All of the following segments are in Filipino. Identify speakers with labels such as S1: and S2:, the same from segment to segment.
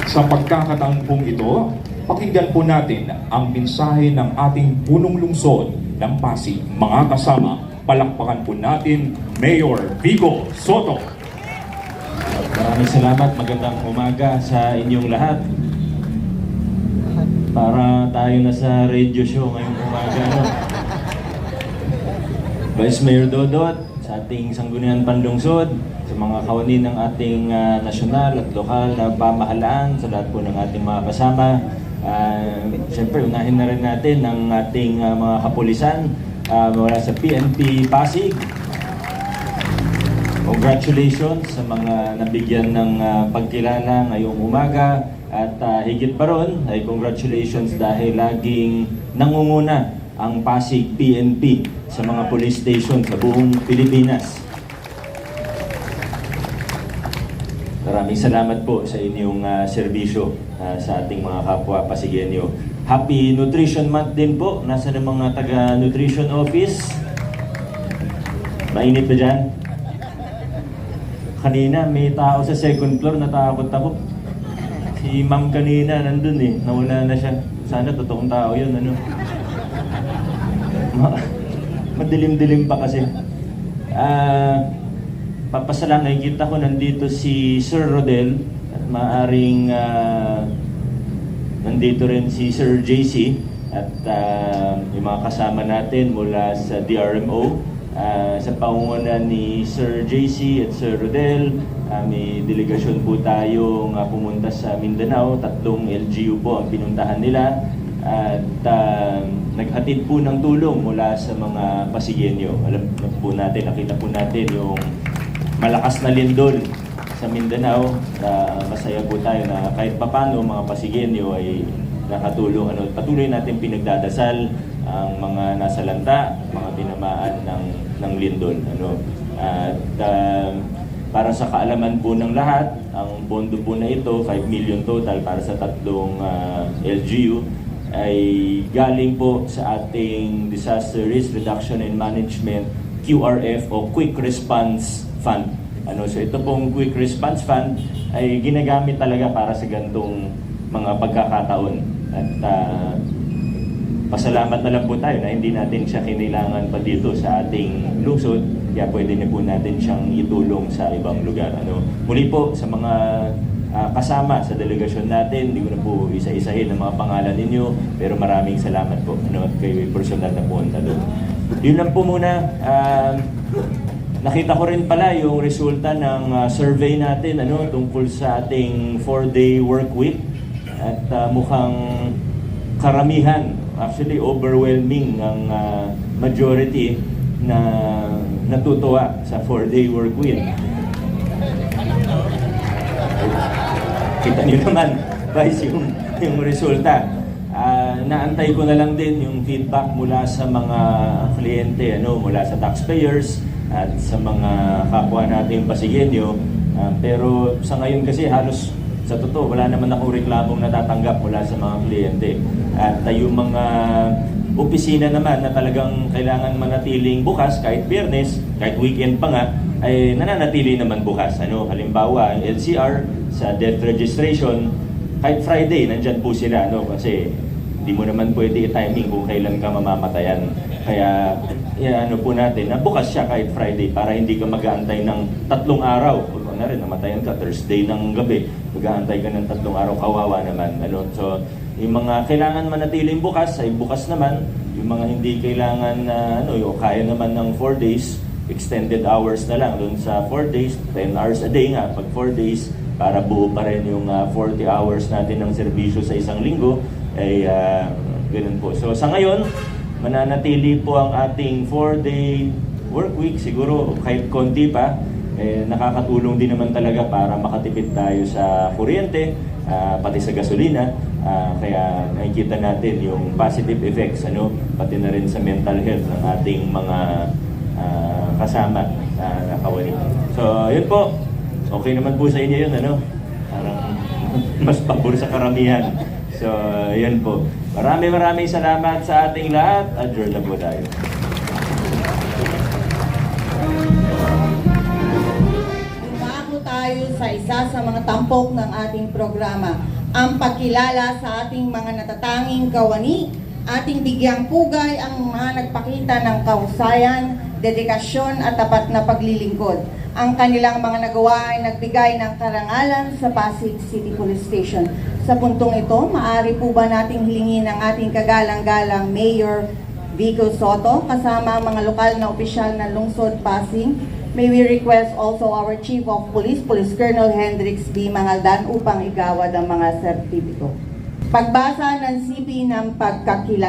S1: Sa pagkakataon pong ito, pakinggan po natin ang mensahe ng ating punong lungsod ng Pasig. Mga kasama, palakpakan po natin Mayor Vico Soto.
S2: Maraming salamat, magandang umaga sa inyong lahat. Para tayo na sa radio show ngayong umaga, no? Vice Mayor Dodot, sa ating Sangguniang Panlungsod, sa mga kawani ng ating nasyonal at lokal na pamahalaan, sa lahat po ng ating mga kasama. Siyempre, unahin na rin natin ang ating mga kapulisan mula sa PNP Pasig. Congratulations sa mga nabigyan ng pagkilala ngayong umaga. At higit pa ron ay congratulations dahil laging nangunguna ang Pasig PNP sa mga police station sa buong Pilipinas. Maraming salamat po sa inyong serbisyo sa ating mga kapwa Pasigenyo. Happy Nutrition Month din po. Nasa ng mga taga-nutrition office? Mainit ba dyan? Kanina may tao sa second floor, natakot ako. Si ma'am kanina nandun eh, nawala na siya. Sana totoong tao yun, ano? Madilim-dilim pa kasi. Papasalam, nakikita ko nandito si Sir Rodel at maaring nandito rin si Sir JC at yung mga kasama natin mula sa DRMO sa pangunguna ni Sir JC at Sir Rodel. May delegasyon po tayong pumunta sa Mindanao, 3 LGU po ang pinuntahan nila at naghatid po ng tulong mula sa mga Pasigenyo. Alam po natin, nakita po natin yung malakas na lindol sa Mindanao. Masaya po tayo na kahit papano mga Pasigenyo ay nakatulong. Patuloy natin pinagdadasal ang mga nasa lanta, mga tinamaan ng lindol. At para sa kaalaman po ng lahat, ang pondo po na ito, 5 million total para sa 3 LGU, ay galing po sa ating Disaster Risk Reduction and Management QRF o Quick Response Fund. So ito pong Quick Response Fund ay ginagamit talaga para sa gantong mga pagkakataon. At pasalamat na lang po tayo na hindi natin siya kinailangan pa dito sa ating lungsod, kaya pwede na po natin siyang itulong sa ibang lugar. Muli po sa mga kasama sa delegasyon natin, hindi ko na po isa-isahin ang mga pangalan ninyo, pero maraming salamat po at kayo personal na punta doon. Yun lang po muna. Nakita ko rin pala yung resulta ng survey natin tungkol sa ating 4-day work week at mukhang karamihan, actually overwhelming ang majority na natutuwa sa 4-day work week. Kita niyo naman, guys, yung resulta. Naantay ko na lang din yung feedback mula sa mga kliyente, mula sa taxpayers at sa mga kapwa nating Pasigenyo. Pero sa ngayon kasi halos sa totoo, wala naman akong reklamong natatanggap mula sa mga kliyente. At yung mga opisina naman na talagang kailangan manatiling bukas kahit Biyernes, kahit weekend pa nga, ay nananatili naman bukas. Halimbawa, LCR sa death registration, kahit Friday, nandyan po sila. Kasi hindi mo naman pwede i-timing kung kailan ka mamamatayan. Kaya po natin na bukas siya kahit Friday para hindi ka mag-aantay ng 3 araw. Kung na rin, namatayan ka Thursday ng gabi, mag-aantay ka ng 3 araw, kawawa naman. So, yung mga kailangan manatiling bukas ay bukas naman. Yung mga hindi kailangan na kaya naman ng 4 days, extended hours na lang doon sa 4 days, 10 hours a day nga pag 4 days, para buo pa rin yung 40 hours natin ng serbisyo sa isang linggo, ay ganun po. So sa ngayon, mananatili po ang ating 4-day work week, siguro kahit konti pa, nakakatulong din naman talaga para makatipid tayo sa kuryente, pati sa gasolina. Kaya nakikita natin yung positive effects, pati na rin sa mental health ng ating mga kasama na kawani. So, yun po. Okay naman po sa inyo yun, Parang mas pabor sa karamihan. So, yun po. Maraming salamat sa ating lahat. Adjourn na po tayo.
S3: Bago tayo tayo sa isa sa mga tampok ng ating programa, ang pagkilala sa ating mga natatanging kawani, ating bigyang pugay ang mga nagpakita ng kahusayan, dedikasyon at tapat na paglilingkod. Ang kanilang mga nagawa ay nagbigay ng karangalan sa Pasig City Police Station. Sa puntong ito, maaari po ba nating hilingin ang ating kagalang-galang Mayor Vico Soto kasama ang mga lokal na opisyal ng lungsod Pasig? May we request also our Chief of Police, Police Colonel Hendrix B. Mangaldan upang igawad ang mga sertipiko. Pagbasa ng CP ng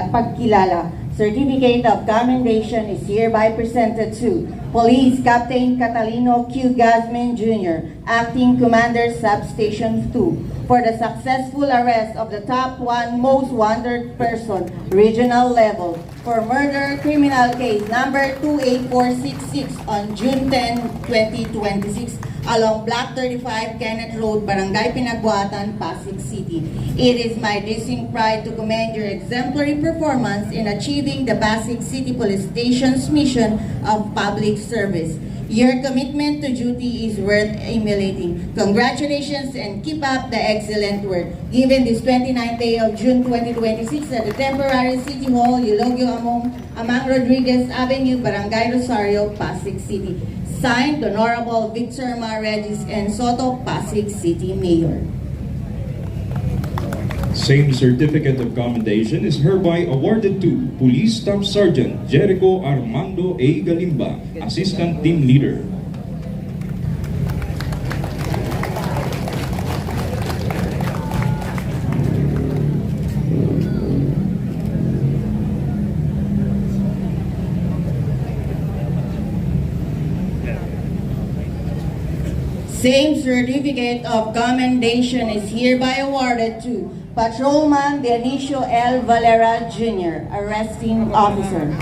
S3: pagkilala, Certificate of Commendation is hereby presented to Police Captain Catalino Q. Guzman Jr., Acting Commander Substation 2, for the successful arrest of the top one most wanted person, regional level, for murder criminal case number 28466 on June 10, 2026, along Block 35, Kenneth Road, Barangay Pinagbuatan, Pasig City. It is my distinct pride to commend your exemplary performance in achieving the Pasig City Police Station's mission of public service. Your commitment to duty is worth emulating. Congratulations and keep up the excellent work. Given this 29th day of June 2026 at the temporary City Hall, Eulogio Amang Rodriguez Avenue, Barangay Rosario, Pasig City. Signed, Honorable Victor Regis and Soto, Pasig City Mayor.
S1: Same certificate of commendation is hereby awarded to Police Staff Sergeant Jericho Armando A. Galimba, Assistant Team Leader.
S3: Same certificate of commendation is hereby awarded to Patrolman Dionisio L. Valera Jr., Arresting Officer.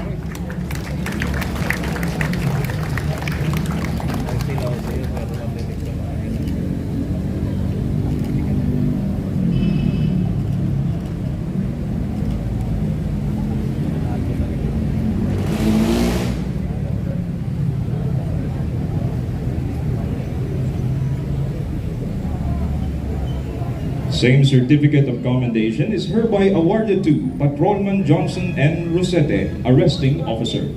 S1: Same certificate of commendation is hereby awarded to Patrolman Johnson N. Rosete, Arresting Officer.